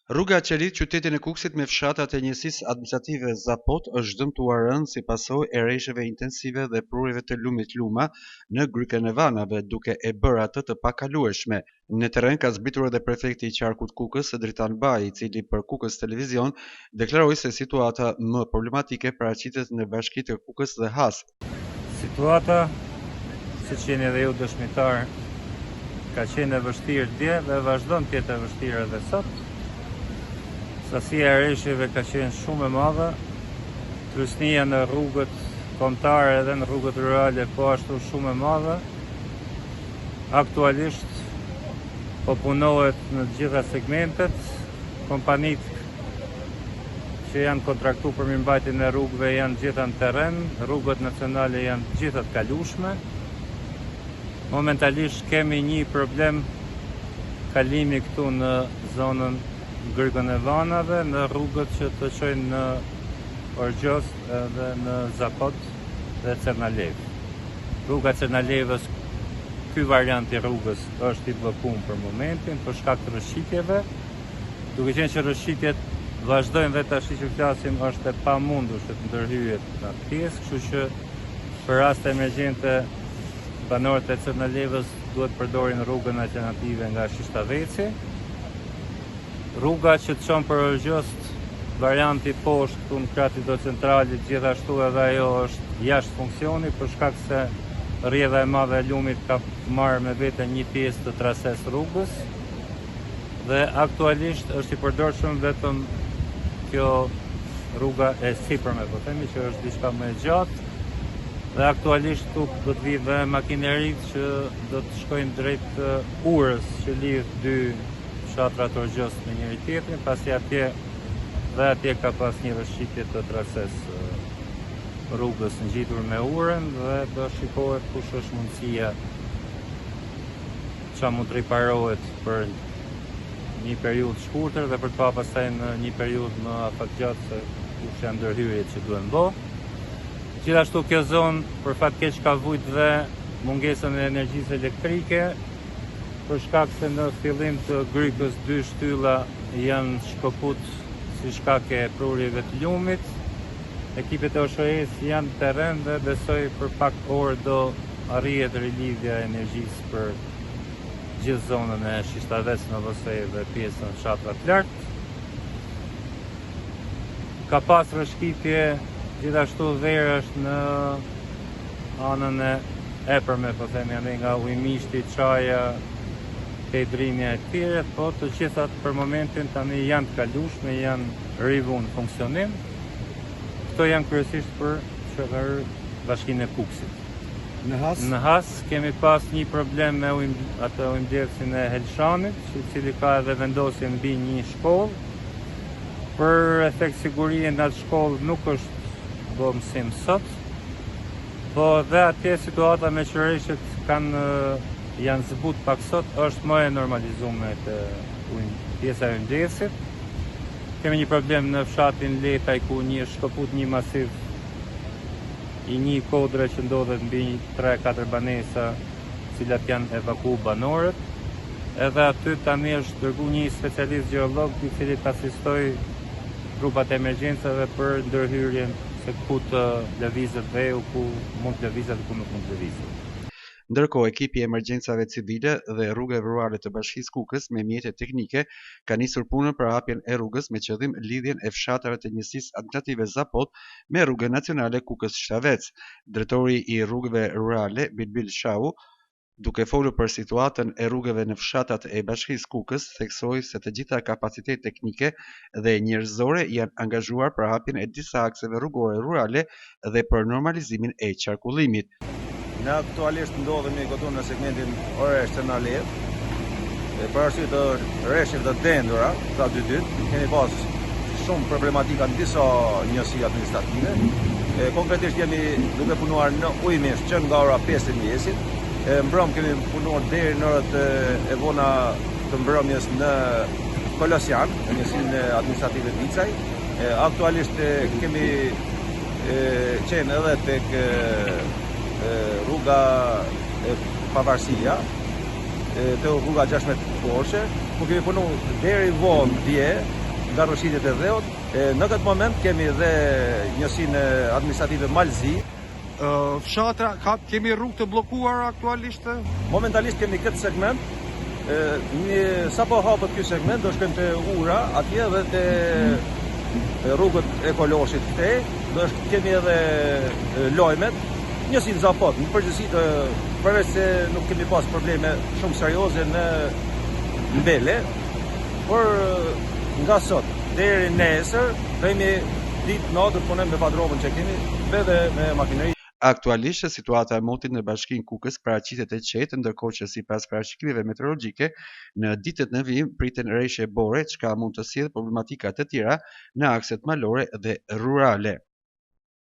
Rruga që lidh qytetin e Kukësit me fshatat e njësisë administrative Zapot është dëmtuar rënd si pasojë e rreshjeve intensive dhe prurjeve të lumit luma në grykën e vanave, duke e bërë atë të pakalueshme. Në terren ka zbritur edhe prefekti i qarkut Kukës, Dritan Baji, i cili për Kukës Televizion deklaroi se situata më problematike paraqitet në bashkitë e Kukës dhe Has. Situata, siç jeni edhe ju dëshmitar, ka qenë e vështirë dje dhe vazhdon të jetë e vështirë edhe sot. Sasia e rreshjeve ka qenë shumë e madhe, trysnia në rrugët kombëtare edhe në rrugët rurale po ashtu shumë e madhe. Aktualisht po punohet në të gjitha segmentet, kompanitë që janë kontraktuar për mirëmbajtjen e rrugëve janë gjitha në terren, rrugët nacionale janë gjitha të kalueshme. Momentalisht kemi një problem kalimi këtu në zonën grykën e vanave, në rrugët që të çojnë në Orgjos dhe në Zapot dhe Cernalev. Rruga Cernalevës, ky variant i rrugës është i bllokuar për momentin për shkak të rrëshqitjeve, duke qenë që rrëshqitjet vazhdojnë dhe tash që flasim është e pamundur të ndërhyjet në atë pjesë, kështu që për raste emergjente banorët e Cernalevës duhet përdorin rrugën alternative nga Shishtaveci. Rruga që të çon për Orgjos, varianti poshtë këtu në krah të centralit, gjithashtu edhe ajo është jashtë funksioni për shkak se rrjedha e madhe e lumit ka marrë me vete një pjesë të trasesë rrugës dhe aktualisht është i përdorshëm vetëm kjo rruga e sipërme, po themi që është diçka më e gjatë dhe aktualisht këtu do të vijë dhe makineritë që do të shkojnë drejt Urës që lidh dy fshatrat Orgjos me njëri tjetrin, pasi atje ka pas një rrëshqitje të trasesë rrugës ngjitur me Urën dhe do shikohet kush është mundësia çfarë mund të riparohet për një periudhë shkurtër dhe për të pa pastaj në një periudhë më afatgjatë se kush janë ndërhyrjet që duhen bë. Gjithashtu kjo zonë për fat keq ka vujt dhe mungesën e energjisë elektrike, për shkak se në fillim të grykës dy shtylla janë shkëput si shkak e prurjeve të lumit. Ekipet e OSHE-s janë në terren dhe besoj për pak orë do arrihet rilidhja e energjisë për gjithë zonën e Shishtavec, Novosej dhe pjesën fshatrat lart. Ka pas rrëshqitje gjithashtu verësh në anën e epërme, po themi, nga Ujmishti, Çaja, Pedrinja e tjere, po të gjithat për momentin tani janë të kalueshme, janë rivu në funksionim. Këto janë kryesisht për qeveri bashkinë e Kukësit. Në Has kemi pas një problem me ujëmbledhësin e Helshanit, i cili ka edhe vendosje mbi një shkollë. Për efekt sigurie në atë shkollë nuk është bë mësim sot, po dhe atje situata me qëreshët janë zbut pak sot, është më e normalizuar të pjesa e ujëmbledhësit. Kemi një problem në fshatin Letaj ku shkëput një masiv i një kodre që ndodhet mbi 3-4 banesa, cilat janë evakuar banorët. Edhe aty tani është dërguar një specialist gjeolog i cili të asistoj grupat e emergjencave për ndërhyrjen se ku të lëvizet veu, ku mund të lëvizet dhe ku nuk mund të lëvizet. Ndërkohë, ekipi i emergjencave civile dhe rrugëve rurale të Bashkisë Kukës me mjete teknike ka nisur punën për hapjen e rrugës me qëllim lidhjen e fshatrave të njësisë administrative Zapot me rrugën nacionale Kukës-Shishtavec. Drejtori i rrugëve rurale, Bilbil Shahu, duke folur për situatën e rrugëve në fshatat e Bashkisë Kukës, theksoi se të gjitha kapacitetet teknike dhe njerëzore janë angazhuar për hapjen e disa akseve rrugore rurale dhe për normalizimin e qarkullimit. Ne aktualisht ndodhemi këtu në segmentin Orës-Cernalev, për arsye të rreshjeve të dendura, tra dy dytë, kemi pas shumë problematika në disa njësi administrative. Konkretisht jemi duke punuar në Ujmisht që nga ora 5 e mëngjesit. Mbrëm kemi punuar deri në orët e vona të mbrëmjes në Kolosian, në njësinë administrative Vicaj. Aktualisht kemi qenë edhe tek rruga Pavarësia, të rruga 16 Porsche, ku kemi punu deri vonë dje nga rrëshitjet e dheut. Në këtë moment kemi dhe njësinë administrative Malzi. Fshatra, kemi rrugë të bllokuar aktualisht? Momentalisht kemi këtë segment. Sapo hapet ky segment do shkojmë te Ura, atje dhe te rrugët e Koloshit këtej, kemi edhe lojmet, njësinë Zapot. Në përgjithësi përveç se nuk kemi pas probleme shumë serioze në Mbele, por nga sot deri nesër kemi ditë natër punojmë me padrovën që kemi, edhe me makineri. Aktualisht situata e motit në bashkinë Kukës paraqitet e qetë, ndërkohë që sipas parashikimeve meteorologjike në ditët në vijim priten rreshje bore, çka mund të sjellë problematika të tjera në akset malore dhe rurale.